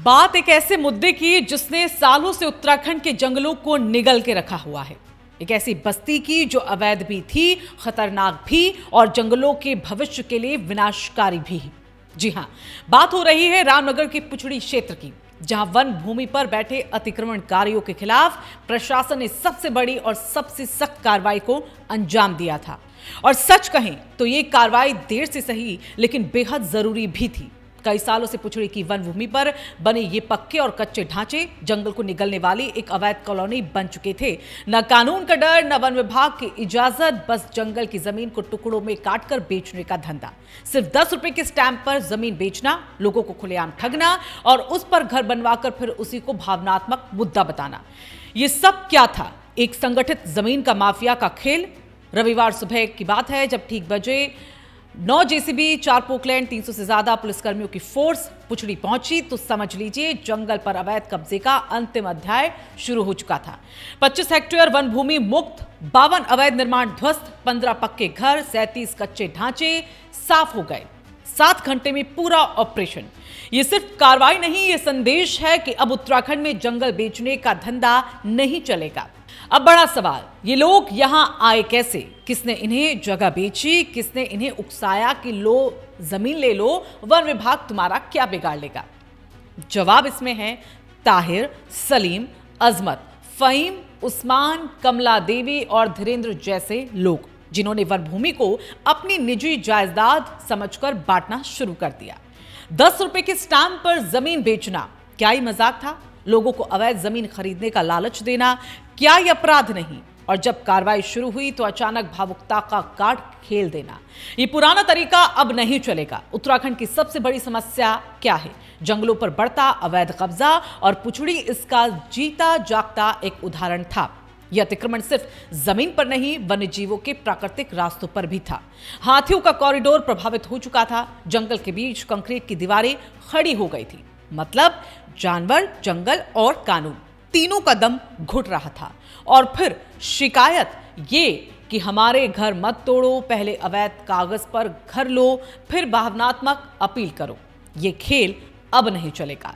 बात एक ऐसे मुद्दे की जिसने सालों से उत्तराखंड के जंगलों को निगल के रखा हुआ है। एक ऐसी बस्ती की जो अवैध भी थी, खतरनाक भी और जंगलों के भविष्य के लिए विनाशकारी भी। जी हां, बात हो रही है रामनगर के पुछड़ी क्षेत्र की, जहां वन भूमि पर बैठे अतिक्रमणकारियों के खिलाफ प्रशासन ने सबसे बड़ी और सबसे सख्त कार्रवाई को अंजाम दिया था। और सच कहें तो ये कार्रवाई देर से सही लेकिन बेहद जरूरी भी थी। कई सालों से पुछड़ी की वन भूमि पर बने ये पक्के और कच्चे ढांचे जंगल को निगलने वाली एक अवैध कॉलोनी बन चुके थे। न कानून का डर, न वन विभाग की इजाजत, बस जंगल की जमीन को टुकड़ों में काटकर बेचने का धंधा। सिर्फ 10 रुपए के स्टैंप पर जमीन बेचना, लोगों को खुलेआम ठगना और उस पर घर बनवाकर फिर उसी को भावनात्मक मुद्दा बताना। ये सब क्या था? एक संगठित जमीन का माफिया का खेल। रविवार सुबह की बात है जब ठीक बजे 9 जेसीबी, 4 पोकलैंड, 300 से ज्यादा पुलिसकर्मियों की फोर्स पुछड़ी पहुंची तो समझ लीजिए जंगल पर अवैध कब्जे का अंतिम अध्याय शुरू हो चुका था। 25 हेक्टेयर वन भूमि मुक्त, 52 अवैध निर्माण ध्वस्त, 15 पक्के घर, 37 कच्चे ढांचे साफ हो गए। 7 घंटे में पूरा ऑपरेशन। ये सिर्फ कार्रवाई नहीं, ये संदेश है कि अब उत्तराखंड में जंगल बेचने का धंधा नहीं चलेगा। अब बड़ा सवाल, ये लोग यहां आए कैसे? किसने इन्हें जगह बेची? किसने इन्हें उकसाया कि लो जमीन ले लो, वन विभाग तुम्हारा क्या बिगाड़ लेगा? जवाब इसमें है ताहिर, सलीम, अजमत, फहीम, उस्मान, कमला देवी और धीरेन्द्र जैसे लोग, जिन्होंने वन भूमि को अपनी निजी जायदाद समझकर बांटना शुरू कर दिया। 10 रुपए के स्टैंप पर जमीन बेचना क्या ही मजाक था? लोगों को अवैध जमीन खरीदने का लालच देना क्या ये अपराध नहीं? और जब कार्रवाई शुरू हुई तो अचानक भावुकता का कार्ड खेल देना। ये पुराना तरीका अब नहीं चलेगा। उत्तराखंड की सबसे बड़ी समस्या क्या है? जंगलों पर बढ़ता अवैध कब्जा, और पुछड़ी इसका जीता जागता एक उदाहरण था। यह अतिक्रमण सिर्फ जमीन पर नहीं, वन्य जीवों के प्राकृतिक रास्तों पर भी था। हाथियों का कॉरिडोर प्रभावित हो चुका था। जंगल के बीच कंक्रीट की दीवारें खड़ी हो गई थी। मतलब जानवर, जंगल और कानून तीनों का दम घुट रहा था। और फिर शिकायत ये कि हमारे घर मत तोड़ो, पहले अवैध कागज पर घर लो, फिर भावनात्मक अपील करो। ये खेल अब नहीं चलेगा।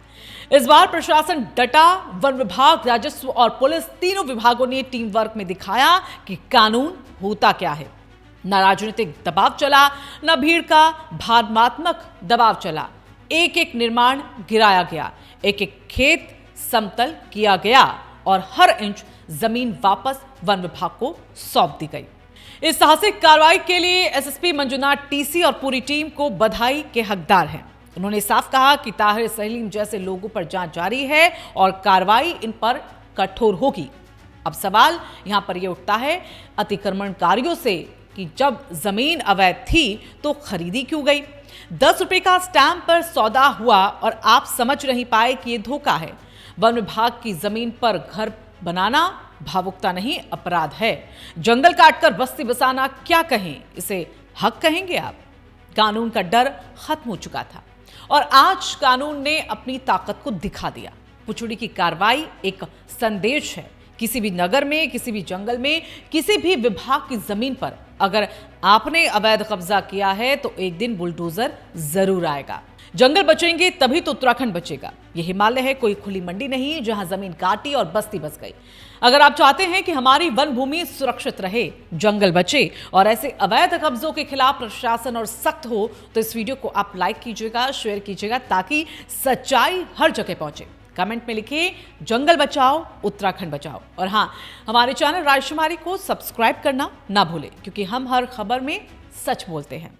इस बार प्रशासन डटा। वन विभाग, राजस्व और पुलिस, तीनों विभागों ने टीम वर्क में दिखाया कि कानून होता क्या है। न राजनीतिक दबाव चला, न भीड़ का भावनात्मक दबाव चला। एक एक निर्माण गिराया गया, एक एक खेत समतल किया गया और हर इंच जमीन वापस वन विभाग को सौंप दी गई। इस साहसिक कार्रवाई के लिए एसएसपी मंजुनाथ टीसी और पूरी टीम को बधाई के हकदार हैं। उन्होंने साफ कहा कि ताहिर, सलीम जैसे लोगों पर जांच जारी है और कार्रवाई इन पर कठोर होगी। अब सवाल यहां पर यह उठता है अतिक्रमणकारियों से कि जब जमीन अवैध थी तो खरीदी क्यों गई? 10 रुपए का स्टैंप पर सौदा हुआ और आप समझ नहीं पाए कि यह धोखा है। वन विभाग की जमीन पर घर बनाना भावुकता नहीं, अपराध है। जंगल काटकर बस्ती बसाना क्या कहें, इसे हक कहेंगे आप? कानून का डर खत्म हो चुका था और आज कानून ने अपनी ताकत को दिखा दिया। पुछड़ी की कार्रवाई एक संदेश है। किसी भी नगर में, किसी भी जंगल में, किसी भी विभाग की जमीन पर अगर आपने अवैध कब्जा किया है तो एक दिन बुलडोजर जरूर आएगा। जंगल बचेंगे तभी तो उत्तराखंड बचेगा। यह हिमालय है, कोई खुली मंडी नहीं जहां जमीन काटी और बस्ती बस गई। अगर आप चाहते हैं कि हमारी वन भूमि सुरक्षित रहे, जंगल बचे और ऐसे अवैध कब्जों के खिलाफ प्रशासन और सख्त हो, तो इस वीडियो को आप लाइक कीजिएगा, शेयर कीजिएगा ताकि सच्चाई हर जगह पहुंचे। कमेंट में लिखिए जंगल बचाओ, उत्तराखंड बचाओ। और हाँ, हमारे चैनल राजकुमारी को सब्सक्राइब करना ना भूलें, क्योंकि हम हर खबर में सच बोलते हैं।